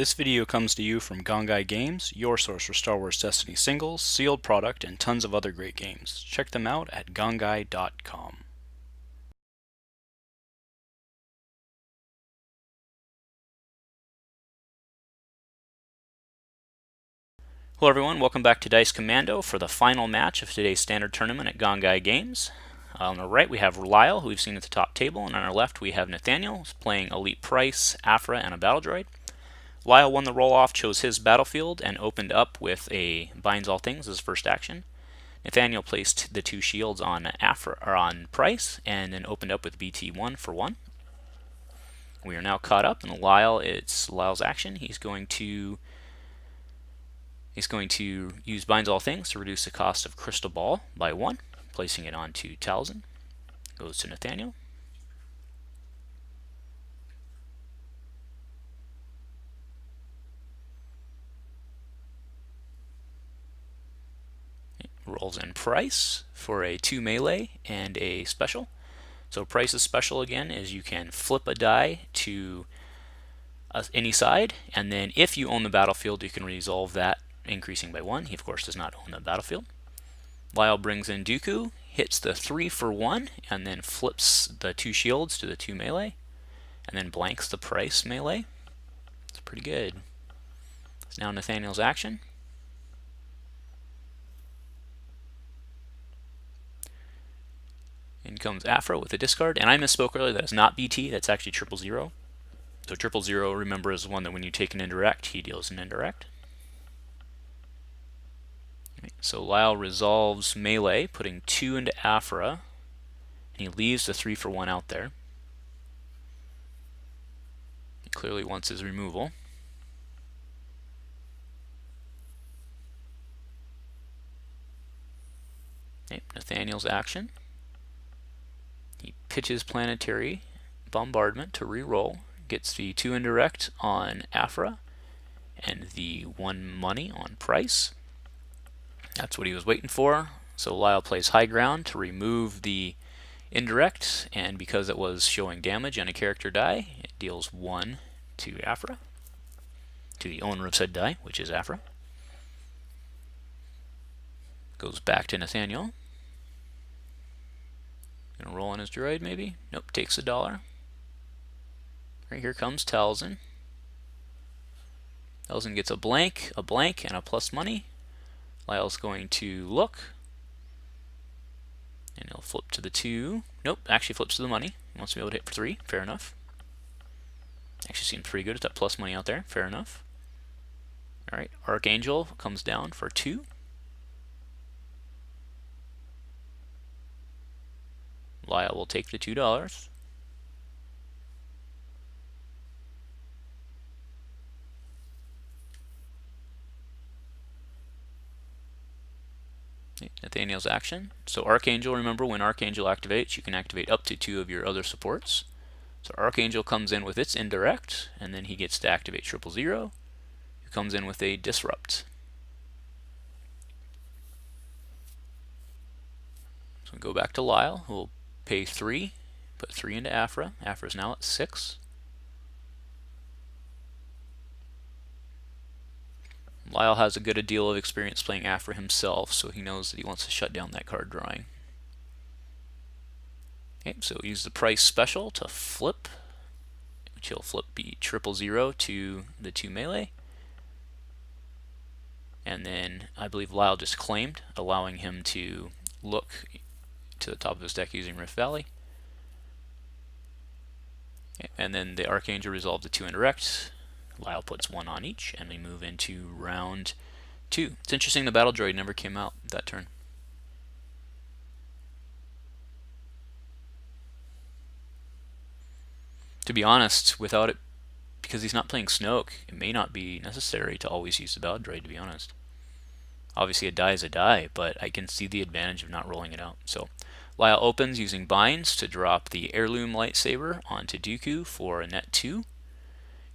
This video comes to you from Gongaii Games, your source for Star Wars Destiny singles, sealed product, and tons of other great games. Check them out at gongaii.com. Hello everyone, welcome back to Dice Commando for the final match of today's standard tournament at Gongaii Games. On the right we have Lyle, who we've seen at the top table, and on our left we have Nathaniel, who's playing Elite Pryce, Aphra, and a Battle Droid. Lyle won the roll-off, chose his battlefield, and opened up with a Binds All Things as his first action. Nathaniel placed the two shields on Aphra, or on Pryce, and then opened up with BT 1 for 1. We are now caught up, and Lyle, it's Lyle's action. He's going to use Binds All Things to reduce the cost of Crystal Ball by 1, placing it onto Talzin. Goes to Nathaniel. Rolls in Pryce for a 2 melee and a special. So Pryce's special again is you can flip a die to any side, and then if you own the battlefield you can resolve that, increasing by 1. He of course does not own the battlefield. Lyle brings in Dooku, hits the 3 for 1, and then flips the 2 shields to the 2 melee, and then blanks the Pryce melee. It's pretty good. It's now Nathaniel's action. In comes Aphra with a discard, and I misspoke earlier, that is not BT, that's actually 000. So 000, remember, is one that when you take an indirect, he deals an indirect. So Lyle resolves melee, putting 2 into Aphra, and he leaves the 3 for 1 out there. He clearly wants his removal. Okay, Nathaniel's action. He pitches Planetary Bombardment to re-roll, gets the 2 indirect on Aphra, and the 1 money on Pryce. That's what he was waiting for. So Lyle plays High Ground to remove the indirect, and because it was showing damage on a character die, it deals 1 to Aphra, to the owner of said die, which is Aphra. Goes back to Nathaniel. Gonna roll on his droid, maybe? Nope, takes $1. Right, here comes Talzin. Talzin gets a blank, and a plus money. Lyle's going to look, and he'll flip to the 2. Nope, actually flips to the money. He wants to be able to hit for 3. Fair enough. Actually seems pretty good with that plus money out there. Fair enough. Alright, Archangel comes down for 2. Lyle will take the $2. Nathaniel's action. So Archangel, remember, when Archangel activates, you can activate up to 2 of your other supports. So Archangel comes in with its indirect, and then he gets to activate 000, who comes in with a disrupt. So go back to Lyle, who will pay 3, put 3 into Aphra. Aphra's now at 6. Lyle has a good deal of experience playing Aphra himself, so he knows that he wants to shut down that card drawing. Okay, so use the Pryce special to flip, which he'll flip be 000 to the 2 melee. And then I believe Lyle just claimed, allowing him to look to the top of his deck using Rift Valley. Okay, and then the Archangel resolved the 2 indirect. Lyle puts 1 on each, and we move into round 2. It's interesting the Battle Droid never came out that turn. To be honest, without it, because he's not playing Snoke, it may not be necessary to always use the Battle Droid, to be honest. Obviously a die is a die, but I can see the advantage of not rolling it out. So Lyle opens using Binds to drop the Heirloom Lightsaber onto Dooku for a net 2.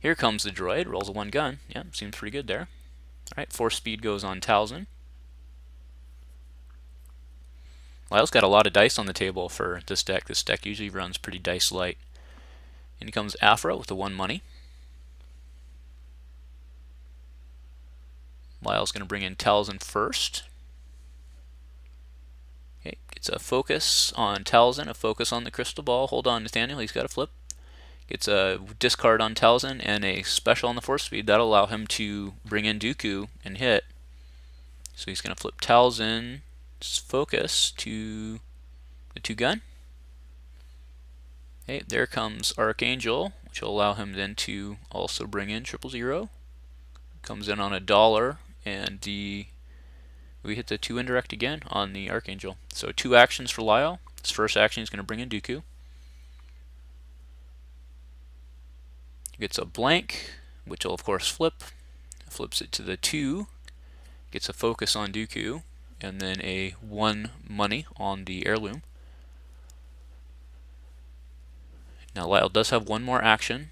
Here comes the droid, rolls a 1 gun. Yeah, seems pretty good there. Alright, Force Speed goes on Talzin. Lyle's got a lot of dice on the table for this deck. This deck usually runs pretty dice light. In comes Aphra with the 1 money. Lyle's going to bring in Talzin first. Okay, gets a focus on Talzin, a focus on the crystal ball. Hold on, Nathaniel, he's got a flip. Gets a discard on Talzin and a special on the force speed. That'll allow him to bring in Dooku and hit. So he's going to flip Talzin's focus to the 2-gun. Okay, there comes Archangel, which will allow him then to also bring in 000. Comes in on $1, and we hit the 2 indirect again on the Archangel. So 2 actions for Lyle. His first action is going to bring in Dooku. Gets a blank, which will of course flip. Flips it to the 2. Gets a focus on Dooku, and then a 1 money on the heirloom. Now Lyle does have one more action.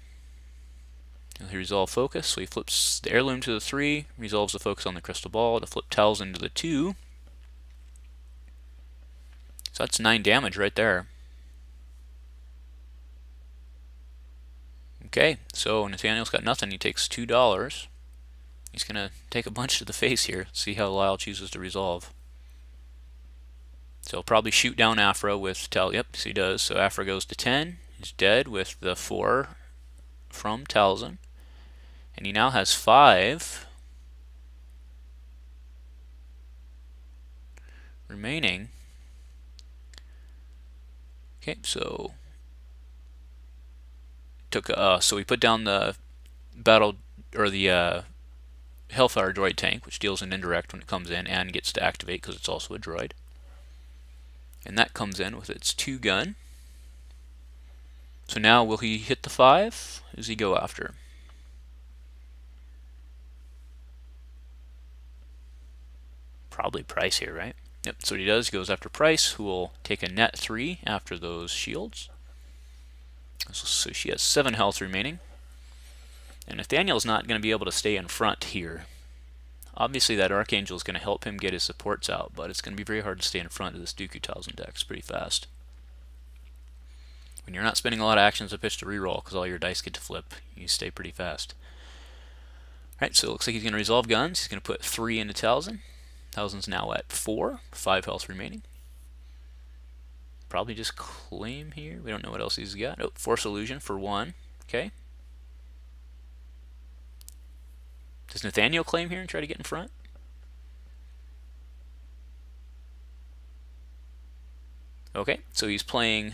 He resolve focus, so he flips the heirloom to the 3, resolves the focus on the crystal ball to flip Talzin to the 2. So that's 9 damage right there. Okay, so Nathaniel's got nothing. He takes $2. He's going to take a bunch to the face here. See how Lyle chooses to resolve. So he'll probably shoot down Aphra with Yep, so he does. So Aphra goes to 10. He's dead with the 4 from Talzin. And he now has 5 remaining. Okay, so so we put down the battle or the Hellfire droid tank, which deals an indirect when it comes in and gets to activate because it's also a droid. And that comes in with its 2-gun. So now will he hit the 5? Who does he go after? Probably Pryce here, right? Yep, so what he does, he goes after Pryce, who will take a net 3 after those shields. So she has 7 health remaining. And Nathaniel's not going to be able to stay in front here. Obviously that Archangel is going to help him get his supports out, but it's going to be very hard to stay in front of this Dooku Talzin deck. It's pretty fast. When you're not spending a lot of actions to pitch to reroll because all your dice get to flip, you stay pretty fast. Alright, so it looks like he's going to resolve guns. He's going to put 3 into Talzin. Talzin's now at 4, 5 health remaining. Probably just claim here. We don't know what else he's got. Oh, Force Illusion for 1. Okay. Does Nathaniel claim here and try to get in front? Okay, so he's playing,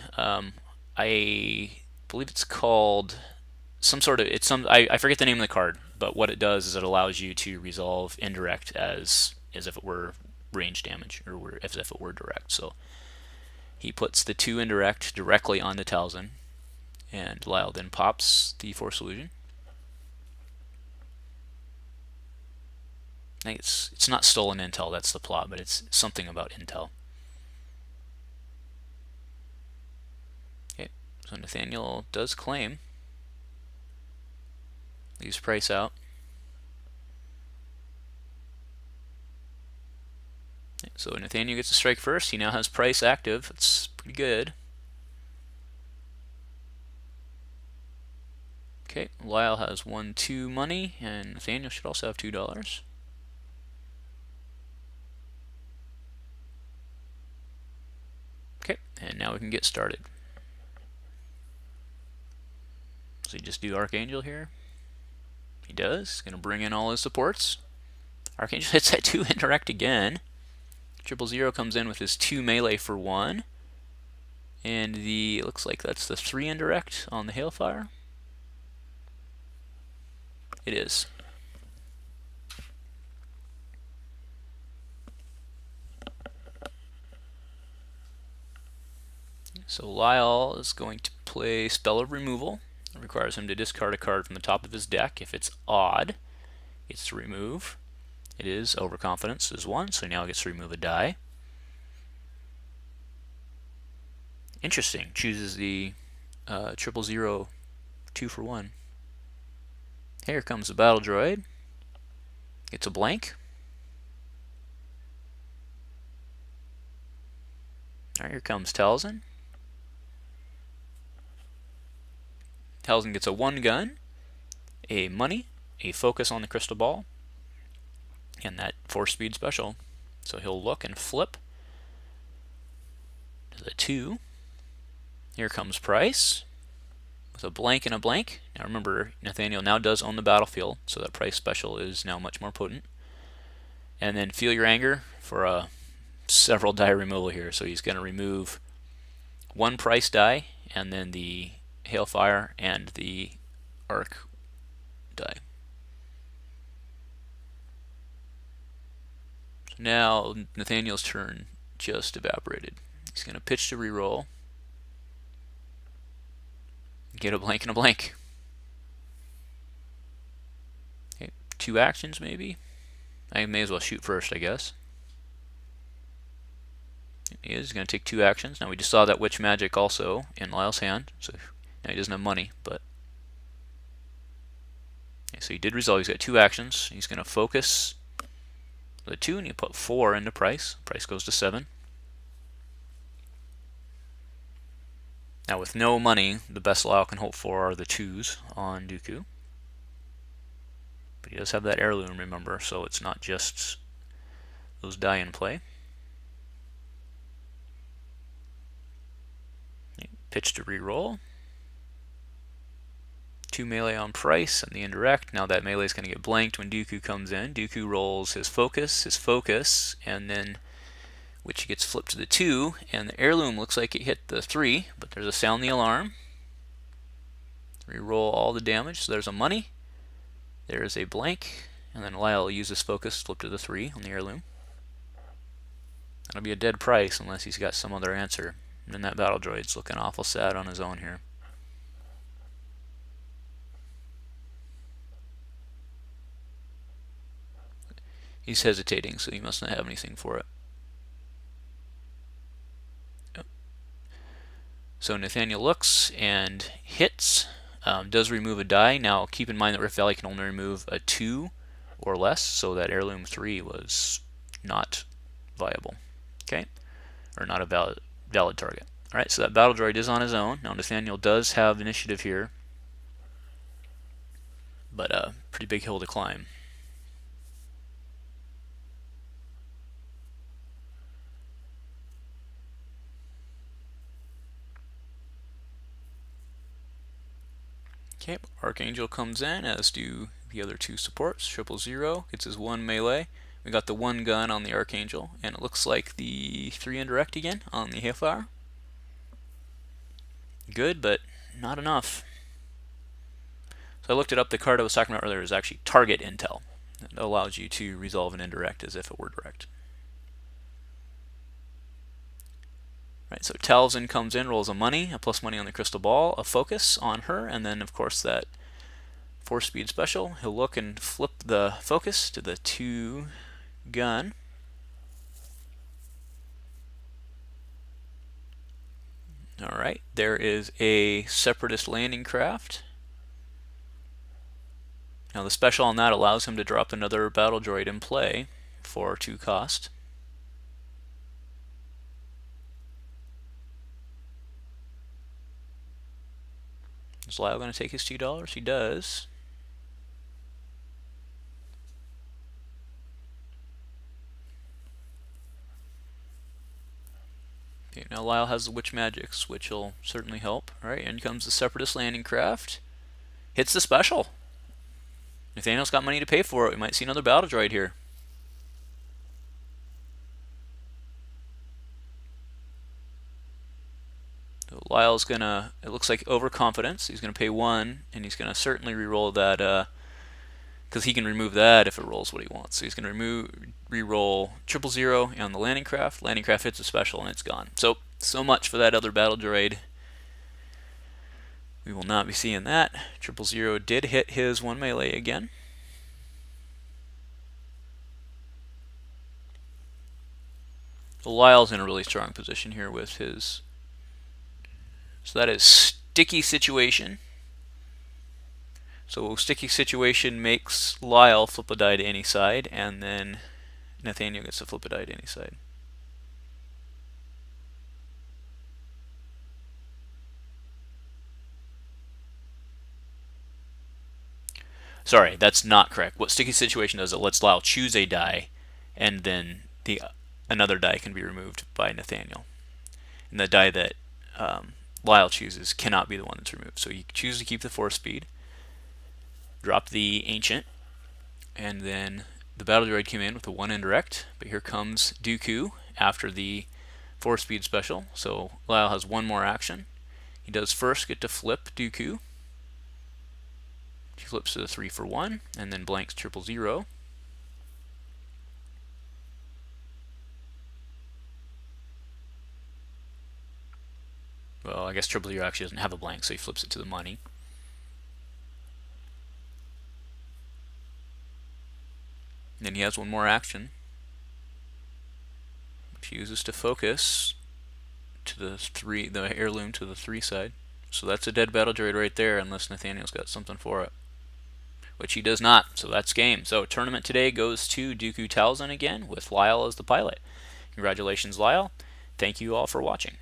I believe it's called some sort of, I forget the name of the card, but what it does is it allows you to resolve indirect as if it were range damage, or as if it were direct. So he puts the 2 indirect directly on the Talzin, and Lyle then pops the Force Illusion. I think it's not stolen intel, that's the plot, but it's something about intel. Okay, so Nathaniel does claim. Leaves Pryce out. Okay, so Nathaniel gets a strike first. He now has Pryce active. That's pretty good. Okay, Lyle has 1, 2 money, and Nathaniel should also have $2. Okay, and now we can get started. So you just do Archangel here. He does. He's going to bring in all his supports. Archangel hits that 2 indirect again. 000 comes in with his 2 melee for 1. And it looks like that's the 3 indirect on the Hailfire. It is. So Lyle is going to play Spell of Removal. It requires him to discard a card from the top of his deck. If it's odd, he gets to remove. It is Overconfidence is 1, so now he gets to remove a die. Interesting. Chooses the 000 2 for 1. Here comes the Battle Droid. Gets a blank. Alright, here comes Talzin. Talzin gets a 1 gun, a money, a focus on the crystal ball, and that 4-speed special. So he'll look and flip to the 2. Here comes Pryce with a blank and a blank. Now remember, Nathaniel now does own the battlefield, so that Pryce special is now much more potent. And then feel your anger for a several die removal here. So he's going to remove 1 Pryce die, and then the Hailfire and the Arc die. So now Nathaniel's turn just evaporated. He's going to pitch to reroll. Get a blank and a blank. Okay, 2 actions maybe. I may as well shoot first, I guess. He is going to take 2 actions. Now we just saw that Witch Magic also in Lyle's hand, so now he doesn't have money, but okay, so he did resolve. He's got 2 actions. He's going to focus the 2, and you put 4 into Pryce. Pryce goes to 7. Now with no money, the best Lyle can hope for are the 2s on Dooku. But he does have that heirloom, remember, so it's not just those die in play. Okay, pitch to reroll. 2 melee on Pryce and the indirect. Now that melee is going to get blanked when Dooku comes in. Dooku rolls his focus, and then which gets flipped to the 2, and the heirloom looks like it hit the 3, but there's a sound the alarm. Reroll all the damage, so there's a money. There is a blank, and then Lyle uses focus, flip to the 3 on the heirloom. That'll be a dead Pryce unless he's got some other answer. And then that battle droid's looking awful sad on his own here. He's hesitating, so he must not have anything for it. So Nathaniel looks and hits, does remove a die. Now keep in mind that Rift Valley can only remove a 2 or less, so that heirloom 3 was not viable, okay, or not a valid target. All right, so that battle droid is on his own. Now Nathaniel does have initiative here, but a pretty big hill to climb. Okay, Archangel comes in, as do the other 2 supports. 000 gets his 1 melee. We got the 1 gun on the Archangel, and it looks like the 3 indirect again on the Hailfire. Good, but not enough. So I looked it up. The card I was talking about earlier is actually target intel. It allows you to resolve an indirect as if it were direct. Right, so Talzin comes in, rolls a money, a plus money on the crystal ball, a focus on her, and then of course that 4-speed special. He'll look and flip the focus to the 2 gun. Alright, there is a Separatist landing craft. Now the special on that allows him to drop another battle droid in play for 2 cost. Is Lyle going to take his $2? He does. Okay, now Lyle has the Witch Magics, which will certainly help. Alright, in comes the Separatist landing craft. Hits the special. Nathaniel's got money to pay for it. We might see another battle droid here. So Lyle's gonna, it looks like overconfidence. He's gonna pay 1, and he's gonna certainly reroll that, because he can remove that if it rolls what he wants. So he's gonna reroll 000 on the landing craft. Landing craft hits a special, and it's gone. So much for that other battle droid. We will not be seeing that. 000 did hit his 1 melee again. Lyle's in a really strong position here with his. So that is sticky situation. So sticky situation makes Lyle flip a die to any side, and then Nathaniel gets to flip a die to any side. Sorry, that's not correct. What sticky situation does, it lets Lyle choose a die, and then another die can be removed by Nathaniel. And the die that Lyle chooses cannot be the one that's removed. So you choose to keep the force speed, drop the ancient, and then the battle droid came in with a 1 indirect, but here comes Dooku after the force speed special. So Lyle has one more action. He does first get to flip Dooku. He flips to the 3 for 1, and then blanks 000. Well, I guess 000 actually doesn't have a blank, so he flips it to the money. And then he has one more action, which he uses to focus to the heirloom to the 3 side. So that's a dead battle droid right there, unless Nathaniel's got something for it, which he does not. So that's game. So tournament today goes to Dooku Talzin again, with Lyle as the pilot. Congratulations, Lyle. Thank you all for watching.